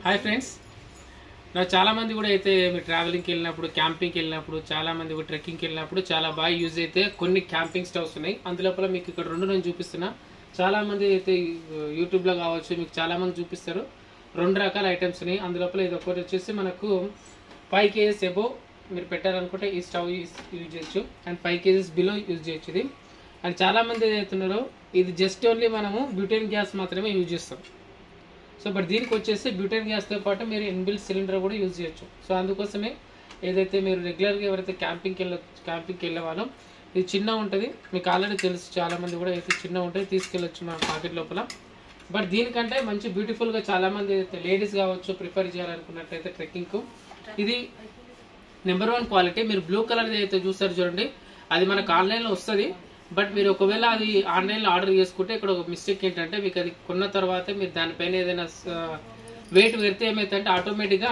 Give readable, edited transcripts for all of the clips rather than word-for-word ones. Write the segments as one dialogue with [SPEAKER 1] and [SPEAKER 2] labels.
[SPEAKER 1] Hi friends, నా చాలామంది కూడా అయితే మీరు ట్రావెలింగ్కి వెళ్ళినప్పుడు, క్యాంపింగ్కి వెళ్ళినప్పుడు, చాలామంది కూడా ట్రెక్కింగ్కి వెళ్ళినప్పుడు చాలా బాగా యూజ్ అయితే కొన్ని క్యాంపింగ్ స్టవ్స్ ఉన్నాయి. అందులోపల మీకు ఇక్కడ రెండు నేను చూపిస్తున్నా. చాలామంది అయితే యూట్యూబ్లో కావచ్చు మీకు చాలామంది చూపిస్తారు. రెండు రకాల ఐటమ్స్ ఉన్నాయి. అందులోపల ఇది ఒకటి వచ్చేసి మనకు 5 kgs ఎబో మీరు పెట్టాలనుకుంటే ఈ స్టవ్ యూజ్ చేయొచ్చు, అండ్ 5 kgs బిలో యూజ్ చేయొచ్చు ఇది. అండ్ చాలామంది ఏదైతున్నారో ఇది జస్ట్ ఓన్లీ మనము బ్యూటేన్ గ్యాస్ మాత్రమే యూజ్ చేస్తాం. సో బట్ దీనికి వచ్చేసి బ్యూటేన్ గ్యాస్తో పాటు మీరు ఇన్బిల్ట్ సిలిండర్ కూడా యూజ్ చేయొచ్చు. సో అందుకోసమే ఏదైతే మీరు రెగ్యులర్గా ఎవరైతే క్యాంపింగ్కి వెళ్ళే వాళ్ళం ఇది చిన్న ఉంటుంది, మీకు ఆల్రెడీ తెలుసు. చాలామంది కూడా అయితే చిన్న ఉంటుంది, తీసుకెళ్ళొచ్చు మన పాకెట్ లోపల. బట్ దీనికంటే మంచి బ్యూటిఫుల్గా చాలామంది అయితే లేడీస్ కావచ్చు ప్రిఫర్ చేయాలనుకున్నట్లయితే ట్రెక్కింగ్కు ఇది నెంబర్ 1 క్వాలిటీ. మీరు బ్లూ కలర్ అయితే చూస్తారు చూడండి, అది మనకు ఆన్లైన్లో వస్తుంది. బట్ మీరు ఒకవేళ అది ఆన్లైన్లో ఆర్డర్ చేసుకుంటే ఇక్కడ ఒక మిస్టేక్ ఏంటంటే, మీకు అది కొన్న తర్వాత మీరు దానిపైన ఏదైనా వెయిట్ పెడితే ఏమైతుందంటే ఆటోమేటిక్గా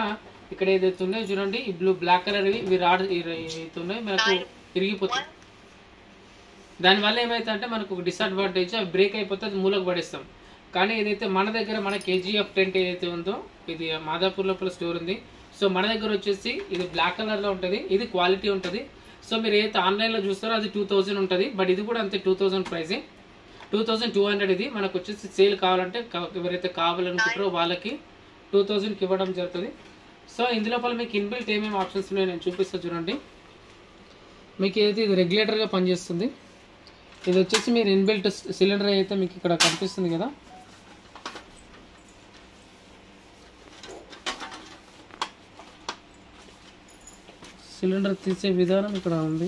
[SPEAKER 1] ఇక్కడ ఏదైతే ఉన్నాయో చూడండి, ఈ బ్లాక్ కలర్ మీరు ఆర్డర్ అవుతున్నాయి మనకు తిరిగిపోతాయి. దానివల్ల ఏమైతుందంటే మనకు ఒక డిసడ్వాంటేజ్, అవి బ్రేక్ అయిపోతే అది మూలకు పడేస్తాం. కానీ ఏదైతే మన దగ్గర మన KGF టెంట్ ఏదైతే ఉందో, ఇది మాదాపూర్ లోపల స్టోర్ ఉంది. సో మన దగ్గర వచ్చేసి ఇది బ్లాక్ కలర్లో ఉంటుంది, ఇది క్వాలిటీ ఉంటుంది. సో మీరు ఏదైతే ఆన్లైన్లో చూస్తారో అది 2000 ఉంటుంది, బట్ ఇది కూడా అంతే 2000 ప్రైజే, 2200. ఇది మనకు వచ్చేసి సేల్ కావాలంటే ఎవరైతే కావాలనుకుంటారో వాళ్ళకి 2000కి ఇవ్వడం జరుగుతుంది. సో ఇందులోపల మీకు ఇన్బిల్ట్ ఏమేమి ఆప్షన్స్ ఉన్నాయో నేను చూపిస్తాను చూడండి. మీకు ఏదైతే ఇది రెగ్యులేటర్గా పనిచేస్తుంది. ఇది వచ్చేసి మీరు ఇన్బిల్ట్ సిలిండర్ అయితే మీకు ఇక్కడ కనిపిస్తుంది కదా, సిలిండర్ తీసే విధానం ఇక్కడ ఉంది.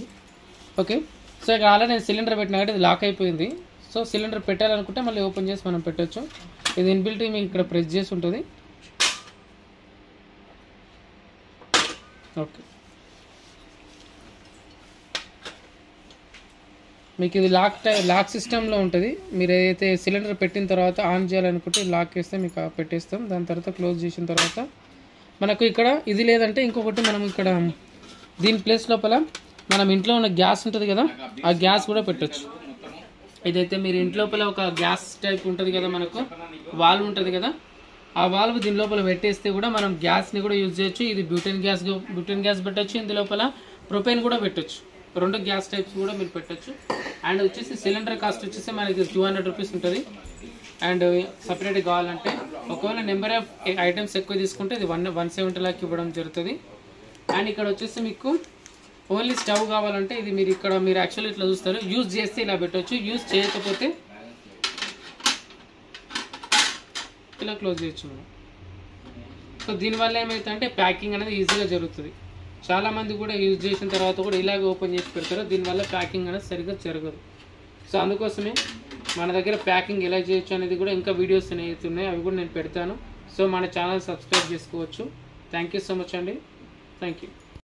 [SPEAKER 1] ఓకే, సో ఇక ఆల్రెడీ నేను సిలిండర్ పెట్టినా కాబట్టి ఇది లాక్ అయిపోయింది. సో సిలిండర్ పెట్టాలనుకుంటే మళ్ళీ ఓపెన్ చేసి మనం పెట్టచ్చు. ఇది ఇన్బిల్ట్ మీకు ఇక్కడ ప్రెస్ చేసి ఉంటుంది. ఓకే, మీకు ఇది లాక్ సిస్టంలో ఉంటుంది. మీరు ఏదైతే సిలిండర్ పెట్టిన తర్వాత ఆన్ చేయాలనుకుంటే లాక్ వేస్తే మీకు పెట్టేస్తాం. దాని తర్వాత క్లోజ్ చేసిన తర్వాత మనకు ఇక్కడ ఇది లేదంటే ఇంకొకటి మనం ఇక్కడ దీని ప్లేస్ లోపల మనం ఇంట్లో ఉన్న గ్యాస్ ఉంటుంది కదా, ఆ గ్యాస్ కూడా పెట్టచ్చు. ఇదైతే మీరు ఇంట్లోపల ఒక గ్యాస్ టైప్ ఉంటుంది కదా, మనకు వాల్వ్ ఉంటుంది కదా, ఆ వాల్వ్ దీని లోపల పెట్టేస్తే కూడా మనం గ్యాస్ని కూడా యూజ్ చేయొచ్చు. ఇది బ్యూటేన్ గ్యాస్ పెట్టచ్చు, ఇందు లోపల ప్రొపేన్ కూడా పెట్టచ్చు. 2 గ్యాస్ టైప్స్ కూడా మీరు పెట్టచ్చు. అండ్ వచ్చేసి సిలిండర్ కాస్ట్ వచ్చేసి మనకి 200 రూపీస్ ఉంటుంది. అండ్ సపరేట్గా కావాలంటే ఒకవేళ నెంబర్ ఆఫ్ ఐటమ్స్ ఎక్కువ తీసుకుంటే ఇది 170 లాక్ ఇవ్వడం జరుగుతుంది. అండ్ ఇక్కడ వచ్చేసి మీకు ఓన్లీ స్టవ్ కావాలంటే ఇది మీరు ఇక్కడ మీరు యాక్చువల్లీ ఇట్లా చూస్తారు, యూజ్ చేస్తే ఇలా పెట్టవచ్చు, యూజ్ చేయకపోతే ఇలా క్లోజ్ చేయొచ్చు మనం. సో దీనివల్ల ఏమవుతుందంటే ప్యాకింగ్ అనేది ఈజీగా జరుగుతుంది. చాలామంది కూడా యూజ్ చేసిన తర్వాత కూడా ఇలాగే ఓపెన్ చేసి పెడతారు, దీనివల్ల ప్యాకింగ్ అనేది సరిగ్గా జరగదు. సో అందుకోసమే మన దగ్గర ప్యాకింగ్ ఎలా చేయొచ్చు అనేది కూడా ఇంకా వీడియోస్ ఉన్నాయి, అవి కూడా నేను పెడతాను. సో మన ఛానల్ సబ్స్క్రైబ్ చేసుకోవచ్చు. థ్యాంక్ యూ సో మచ్ అండి. Thank you.